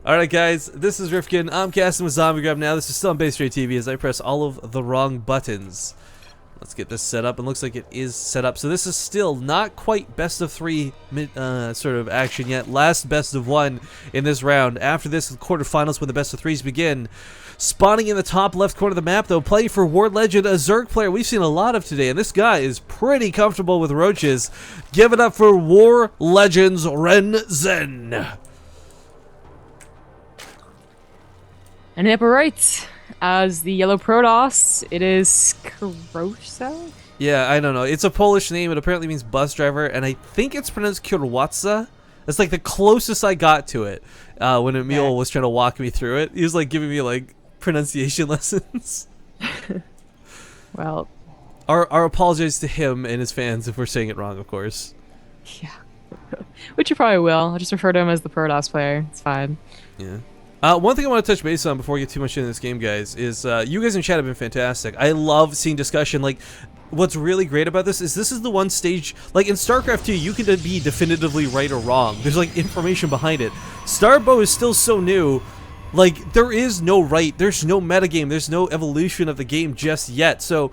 Alright guys, this is Rifkin. I'm casting with Zombie Grab now. This is still on Base Rate TV as I press all of the wrong buttons. Let's get this set up, and looks like it is set up. So this is still not quite best of 3 sort of action yet. Last best of 1 in this round. After this, the quarterfinals when the best of 3s begin. Spawning in the top left corner of the map though, playing for War Legend, a Zerg player we've seen a lot of today, and this guy is pretty comfortable with roaches. Give it up for War Legend's RenZan. And upper right, as the yellow Protoss, it is Kierowca? Yeah, I don't know. It's a Polish name. It apparently means bus driver, and I think it's pronounced Kierowca. That's like the closest I got to it when Emil was trying to walk me through it. He was like giving me like pronunciation lessons. Well, our apologies to him and his fans if we're saying it wrong, of course. Yeah. Which you probably will. I'll just refer to him as the Protoss player. It's fine. Yeah. One thing I want to touch base on before we get too much into this game, guys, is you guys in chat have been fantastic. I love seeing discussion. Like, what's really great about this is the one stage, like in StarCraft 2, you can be definitively right or wrong. There's like information behind it. STARBOW is still so new. Like, there is no right, there's no metagame, there's no evolution of the game just yet. So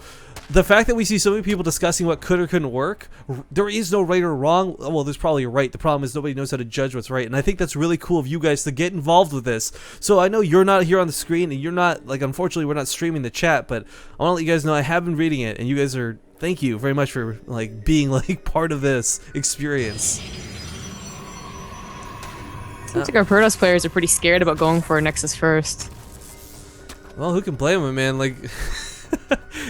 the fact that we see so many people discussing what could or couldn't work, there is no right or wrong. Well, there's probably a right. The problem is nobody knows how to judge what's right. And I think that's really cool of you guys to get involved with this. So I know you're not here on the screen and you're not, like, unfortunately we're not streaming the chat, but I want to let you guys know I have been reading it and you guys are, thank you very much for, like, being, like, part of this experience. Seems like our Protoss players are pretty scared about going for a Nexus first. Well, who can blame them, man? Like,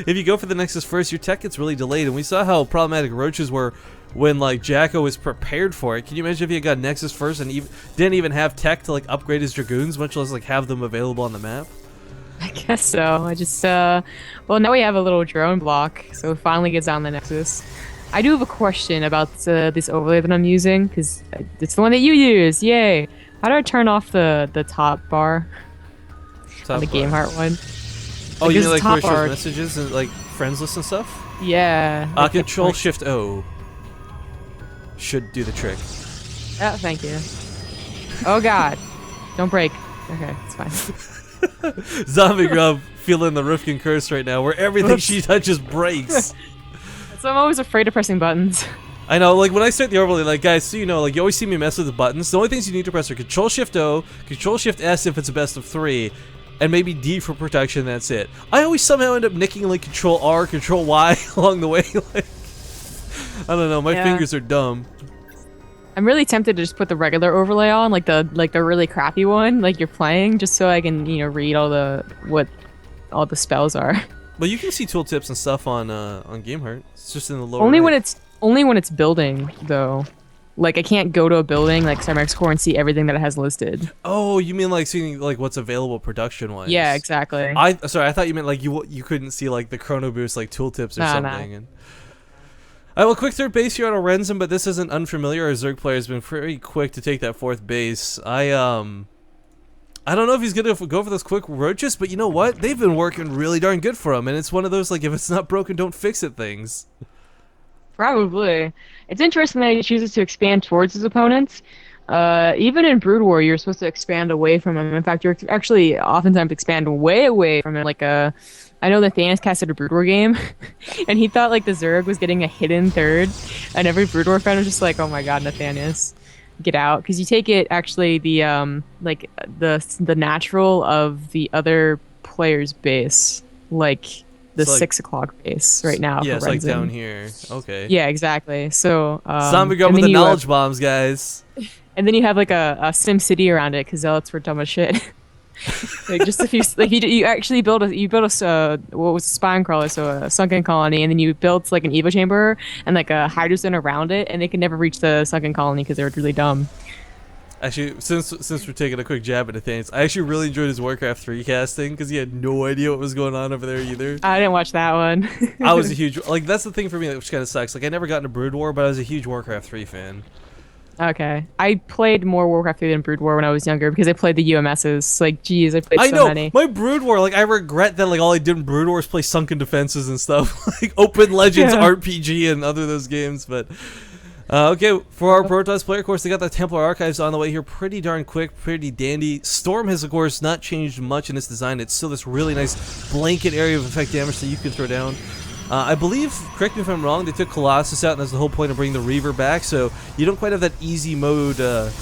if you go for the Nexus first, your tech gets really delayed, and we saw how problematic roaches were when, like, Jacko was prepared for it. Can you imagine if he had got Nexus first and didn't even have tech to, like, upgrade his Dragoons, much less, like, have them available on the map? I guess so. I just, well, now we have a little drone block, so it finally gets on the Nexus. I do have a question about this overlay that I'm using, because it's the one that you use. Yay! How do I turn off the top bar on the Game Heart one? Oh, you mean like where it shows bar messages and like friends list and stuff? Yeah. Control Shift O should do the trick. Oh, thank you. Oh God! Don't break. Okay, it's fine. Zombie Grub feeling the Rifkin curse right now, where everything she touches breaks. So I'm always afraid of pressing buttons. I know, like when I start the overlay, like guys, so you know, like you always see me mess with the buttons. The only things you need to press are Control Shift O, Control Shift S if it's a best of 3, and maybe D for protection. That's it. I always somehow end up nicking like Control R, Control Y along the way. Like, I don't know, my fingers are dumb. I'm really tempted to just put the regular overlay on, like the really crappy one, like you're playing, just so I can read what all the spells are. But you can see tooltips and stuff on GameHeart. It's just in the lower. Only right. when it's building though. Like I can't go to a building like Cybernex Core and see everything that it has listed. Oh, you mean like seeing like what's available production wise? Yeah, exactly. Sorry, I thought you meant like you couldn't see like the Chrono Boost like tooltips or something. Nah. And I will quick third base here on a RenZan, but this isn't unfamiliar. Our Zerg player has been pretty quick to take that fourth base. I don't know if he's gonna go for those quick roaches, but you know what? They've been working really darn good for him, and it's one of those like if it's not broken, don't fix it things. Probably. It's interesting that he chooses to expand towards his opponents. Even in Brood War, you're supposed to expand away from him. In fact, you're actually oftentimes expand way away from him. Like I know that Thanos casted a Brood War game, and he thought like the Zerg was getting a hidden third, and every Brood War fan was just like, "Oh my God, Nathanius, get out!" Because you take it actually the like the natural of the other player's base, like the like, 6 o'clock base right now. Yeah, for it's like RenZan. down here. Okay. Yeah, exactly. So Zombie Grub with the knowledge bombs, guys. And then you have like a Sim City around it because zealots were dumb as shit. Like just a few, like you actually built a what was a spine crawler, so a sunken colony, and then you built like an Evo chamber and like a hydrogen around it, and they could never reach the sunken colony because they were really dumb. Actually, since we're taking a quick jab at Nathaniel, I actually really enjoyed his Warcraft 3 casting because he had no idea what was going on over there either. I didn't watch that one. I was a huge like that's the thing for me, which kind of sucks. Like I never got into Brood War, but I was a huge Warcraft 3 fan. Okay, I played more Warcraft 3 than Brood War when I was younger because I played the UMSs. Like, geez, I played so many. My Brood War, like I regret that. Like all I did in Brood War was play Sunken Defenses and stuff, like Open Legends RPG and other those games. But Okay, for our Protoss player, of course, they got the Templar Archives on the way here pretty darn quick, pretty dandy. Storm has, of course, not changed much in its design. It's still this really nice blanket area of effect damage that you can throw down. I believe, correct me if I'm wrong, they took Colossus out, and that's the whole point of bringing the Reaver back, so you don't quite have that easy mode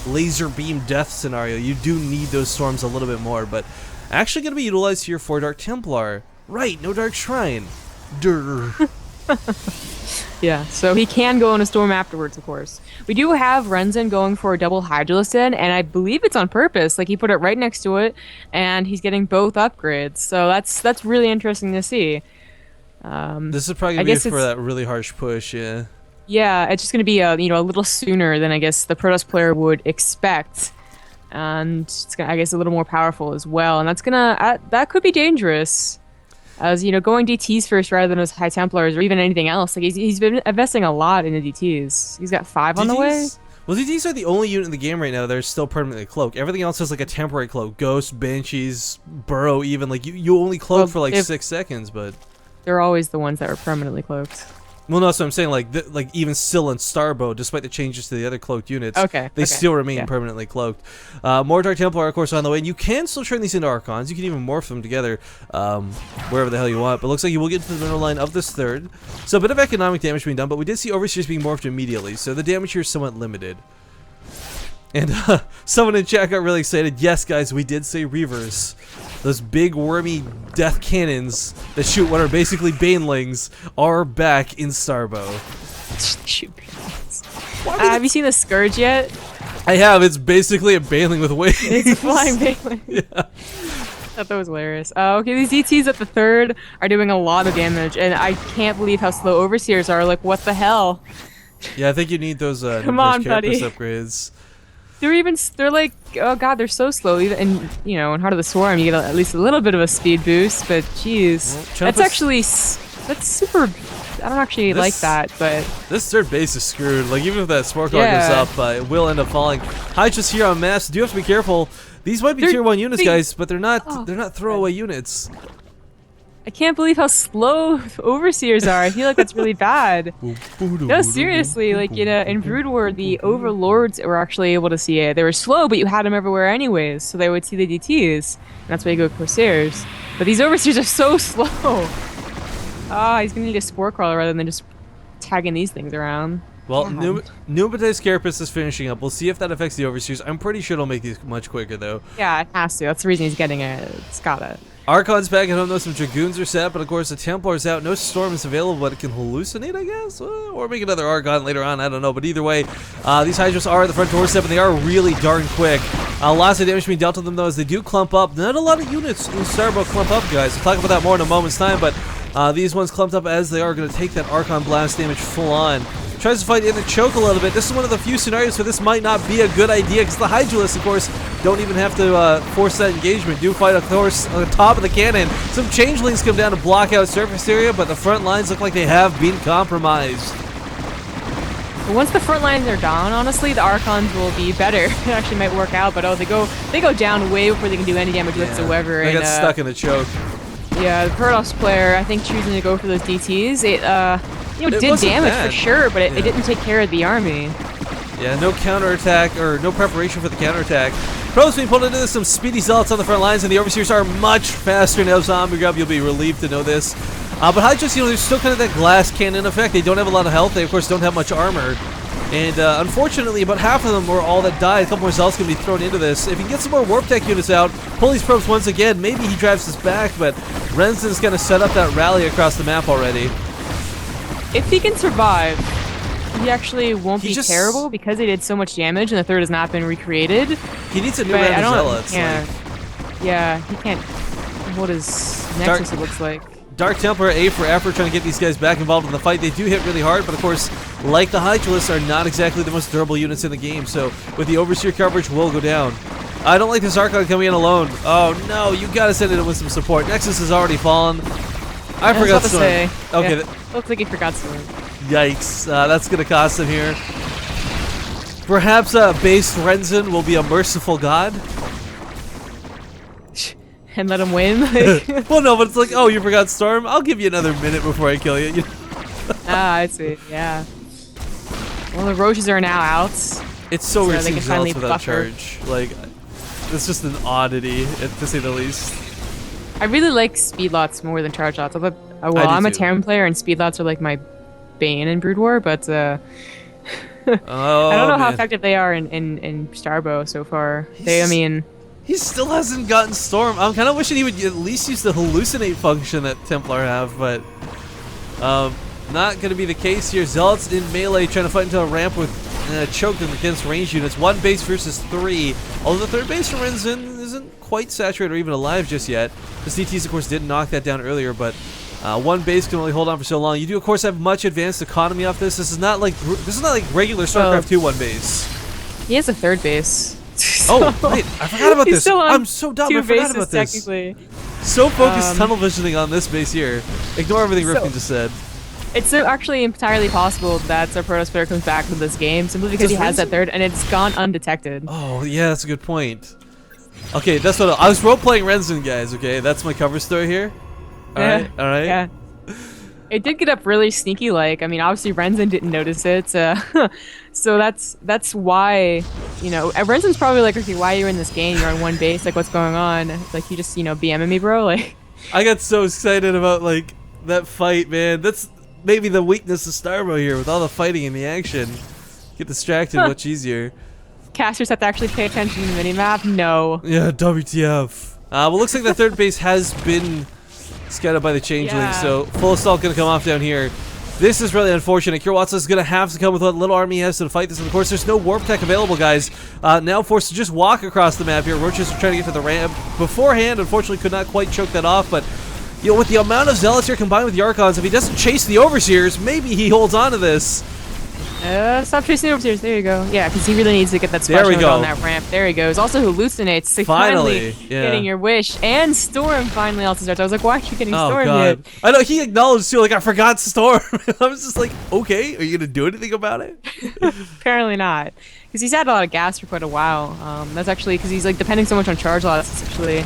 laser beam death scenario. You do need those Storms a little bit more, but actually going to be utilized here for Dark Templar. Right, no Dark Shrine. Durr. Yeah, so he can go in a storm afterwards, of course. We do have RenZan going for a double Hydralisk in, and I believe it's on purpose. Like, he put it right next to it, and he's getting both upgrades. So that's really interesting to see. This is probably going to be for that really harsh push, yeah. Yeah, it's just going to be a little sooner than I guess the Protoss player would expect. And it's gonna, I guess, a little more powerful as well. And that's that could be dangerous. As going DTs first rather than those High Templars or even anything else. Like he's been investing a lot in the DTs. He's got 5 on the way. Well, DTs are the only unit in the game right now that are still permanently cloaked. Everything else is like a temporary cloak. Ghost, Banshees, Burrow, even like you only cloak for like 6 seconds, but they're always the ones that are permanently cloaked. Well, no, so I'm saying like even still in STARBOW, despite the changes to the other cloaked units, they still remain permanently cloaked. More Dark Templar, of course, on the way, and you can still turn these into Archons. You can even morph them together wherever the hell you want. But it looks like you will get to the middle line of this third. So a bit of economic damage being done, but we did see Overseers being morphed immediately, so the damage here is somewhat limited. And someone in chat got really excited. Yes, guys, we did say Reavers. Those big wormy death cannons that shoot what are basically banelings are back in STARBOW. Shoot banelings. Have you seen the Scourge yet? I have. It's basically a baneling with wings. It's a flying baneling. Yeah. I thought that was hilarious. Okay, these DTs at the third are doing a lot of damage, and I can't believe how slow Overseers are. Like, what the hell? Yeah, I think you need those Come on, buddy. upgrades. They're like, oh god, they're so slow. And in Heart of the Swarm, you get at least a little bit of a speed boost, but jeez, that's super. I don't actually like that, but this third base is screwed. Like even if that Spore Card goes up, it will end up falling. Hydras here on mass. Do have to be careful. These might be tier 1 units, guys, but they're not. They're not throwaway units. I can't believe how slow Overseers are. I feel like that's really bad. No, seriously, like in Brood War, the Overlords were actually able to see it. They were slow, but you had them everywhere anyways, so they would see the DTs. And that's why you go with Corsairs. But these Overseers are so slow. He's gonna need a Spore Crawler rather than just tagging these things around. Well, Numites Carapace is finishing up. We'll see if that affects the Overseers. I'm pretty sure it'll make these much quicker, though. Yeah, it has to. That's the reason he's getting it. It's gotta. Archon's back at home, though. Some Dragoons are set, but of course the Templar's out. No Storm is available, but it can hallucinate, I guess? Or make another Archon later on, I don't know. But either way, these Hydras are at the front doorstep, and they are really darn quick. Lots of damage being dealt to them, though, as they do clump up. Not a lot of units in STARBOW clump up, guys. We'll talk about that more in a moment's time, but these ones clumped up as they are going to take that Archon Blast damage full on. Tries to fight in the choke a little bit. This is one of the few scenarios where this might not be a good idea because the Hydralisks, of course, don't even have to force that engagement. Do fight, of course, on the top of the cannon. Some changelings come down to block out surface area, but the front lines look like they have been compromised. Once the front lines are down, honestly, the Archons will be better. It actually might work out, but they go down way before they can do any damage whatsoever. They got stuck in the choke. Yeah, the Protoss player, I think, choosing to go for those DTs, it did damage for sure, but it didn't take care of the army. Yeah, no counterattack, or no preparation for the counterattack. Protoss being pulled into this, some speedy zealots on the front lines, and the Overseers are much faster now. Zombie Grub, you'll be relieved to know this. But Hydras, there's still kind of that glass cannon effect. They don't have a lot of health. They, of course, don't have much armor. And unfortunately, about half of them were all that died. A couple more zealots can be thrown into this. If he can get some more Warp Tech units out, pull these probes once again, maybe he drives this back, but RenZan's going to set up that rally across the map already. If he can survive, he actually won't be terrible because he did so much damage and the third has not been recreated. He needs a new round of zealots. Yeah, he can't. What is Nexus, it looks like. Dark Templar, A for effort, trying to get these guys back involved in the fight. They do hit really hard, but of course, like the Hydralisks, are not exactly the most durable units in the game, so with the Overseer coverage, will go down. I don't like this Archon coming in alone. Oh no, you gotta send it in with some support. Nexus has already fallen. I forgot Storm. Okay. Yeah, looks like he forgot Storm. Yikes, that's gonna cost him here. Perhaps base RenZan will be a merciful god. And let him win? Well, no, but it's like, oh, you forgot Storm? I'll give you another minute before I kill you. I see, yeah. Well, the Roaches are now out. It's so weird they seeing can finally Zealots without buffer. charge. Like, it's just an oddity, to say the least. I really like speed lots more than charge lots. Well, I do I'm a too. Terran player, and speed lots are like my bane in Brood War, but I don't Oh know how man, effective they are in Starbow so far. I He's- mean, he still hasn't gotten Storm. I'm kind of wishing he would at least use the hallucinate function that Templar have, but not going to be the case here. Zealots in melee trying to fight into a ramp with choked against ranged units. 1 base versus 3. Although the 3rd base for RenZan isn't quite saturated or even alive just yet. The CTs, of course, did knock that down earlier, but 1 base can only hold on for so long. You do, of course, have much advanced economy off this. This is not like regular StarCraft 2 1 base. he has a 3rd base. Oh, wait, I forgot about He's this. still on I'm so dumb. 2 I forgot bases about this. technically. So focused tunnel visioning on this base here. Ignore everything Rifkin just said. It's actually entirely possible that a Protoss player comes back to this game simply because Does he has that RenZan- 3rd and it's gone undetected. Oh, yeah, that's a good point. Okay, that's what I was role-playing RenZan, guys, okay? That's my cover story here. Alright, alright. Yeah. It did get up really sneaky like. I mean, obviously RenZan didn't notice it. So that's why, you know, RenZan's probably like, okay, why are you in this game? You're on 1 base. Like, what's going on? Like, you just, you know, BMing me, bro? Like, I got so excited about, like, that fight, man. That's maybe the weakness of STARBOW here, with all the fighting and the action. Get distracted much easier. casters have to actually pay attention to the minimap? No. Yeah, WTF. Well, looks like the 3rd base has been scouted by the Changeling, Yeah. so full assault gonna come off down here. This is really unfortunate. Kierowca is gonna have to come with what little army he has to fight this, and of course there's no warp tech available, guys. Now forced to just walk across the map here. Roaches are trying to get to the ramp beforehand. Unfortunately, could not quite choke that off, but you know, with the amount of Zealots here combined with the Archons, if he doesn't chase the Overseers, maybe he holds on to this. Stop chasing the overseers. There you go. Yeah, because he really needs to get that There splash we node go. on that ramp. There he goes. Also hallucinates. So Finally, yeah. getting your wish. And Storm finally also starts. I was like, why are you getting Oh Storm god. yet? I know, he acknowledged too, like, I forgot Storm. I was just like, okay, are you gonna do anything about it? Apparently not. Because he's had a lot of gas for quite a while. That's actually because he's like depending so much on charge lots. It's actually,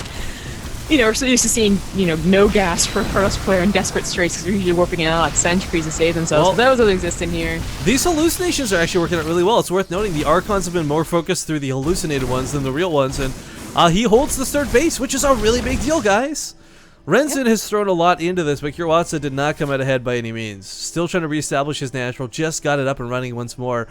you know, we're so used to seeing, you know, no gas for a Protoss player in desperate straits because they're usually warping in like centuries to save themselves. Well, But that doesn't exist in here. These hallucinations are actually working out really well. It's worth noting the Archons have been more focused through the hallucinated ones than the real ones, and he holds the 3rd base, which is a really big deal, guys. RenZan has thrown a lot into this, but Kierowca did not come out ahead by any means. Still trying to reestablish his natural, just got it up and running once more.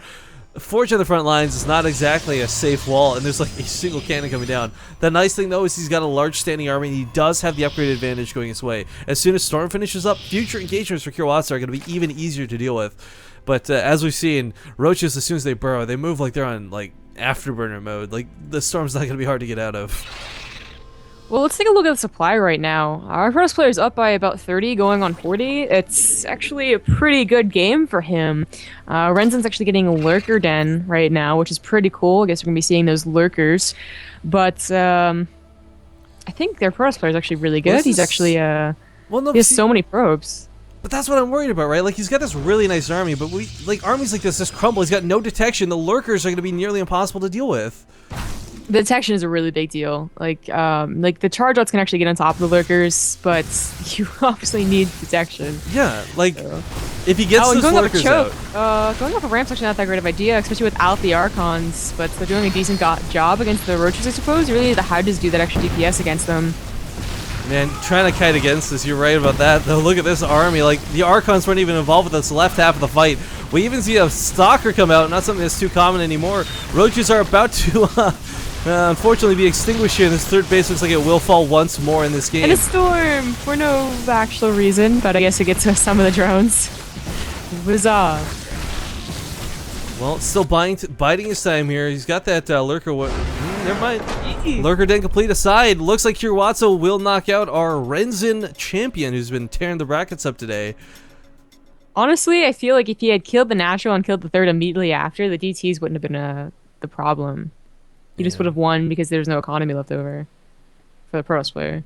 Forge on the front lines is not exactly a safe wall, and there's like a single cannon coming down. The nice thing though is he's got a large standing army, and he does have the upgrade advantage going his way. As soon as Storm finishes up, future engagements for Kierowca are going to be even easier to deal with. But as we've seen, Roaches, as soon as they burrow, they move like they're on like afterburner mode. Like the Storm's not going to be hard to get out of. Well, let's take a look at the supply right now. Our Protoss player is up by about 30, going on 40. It's actually a pretty good game for him. RenZan's actually getting a Lurker Den right now, which is pretty cool. I guess we're going to be seeing those Lurkers. But I think their Protoss player is actually really good. He's actually, Well, no, he has see, so many probes. but that's what I'm worried about, right? Like he's got this really nice army, but armies like this just crumble. He's got no detection. The Lurkers are going to be nearly impossible to deal with. The detection is a really big deal. Like the charge outs can actually get on top of the Lurkers, but you obviously need detection. Yeah, like if he gets and those going up a Lurkers choke. out. Going up a ramp's actually not that great of an idea, especially without the Archons. But they're doing a decent job against the Roaches, I suppose. Really, the Hydras do that extra DPS against them. Man, trying to kite against this, you're right about that. Though, look at this army. Like, the Archons weren't even involved with this left half of the fight. We even see a Stalker come out, not something that's too common anymore. Roaches are about to, unfortunately, be extinguished here. This 3rd base looks like it will fall once more in this game. And a storm for no actual reason, but I guess it gets some of the drones. Huzzah. Well, still biding his time here. He's got that Lurker. Never mind. Lurker Den complete aside. Looks like Kierowca will knock out our RenZan champion, who's been tearing the brackets up today. Honestly, I feel like if he had killed the natural and killed the 3rd immediately after, the DTs wouldn't have been the problem. He just would have won because there's no economy left over for the Protoss player.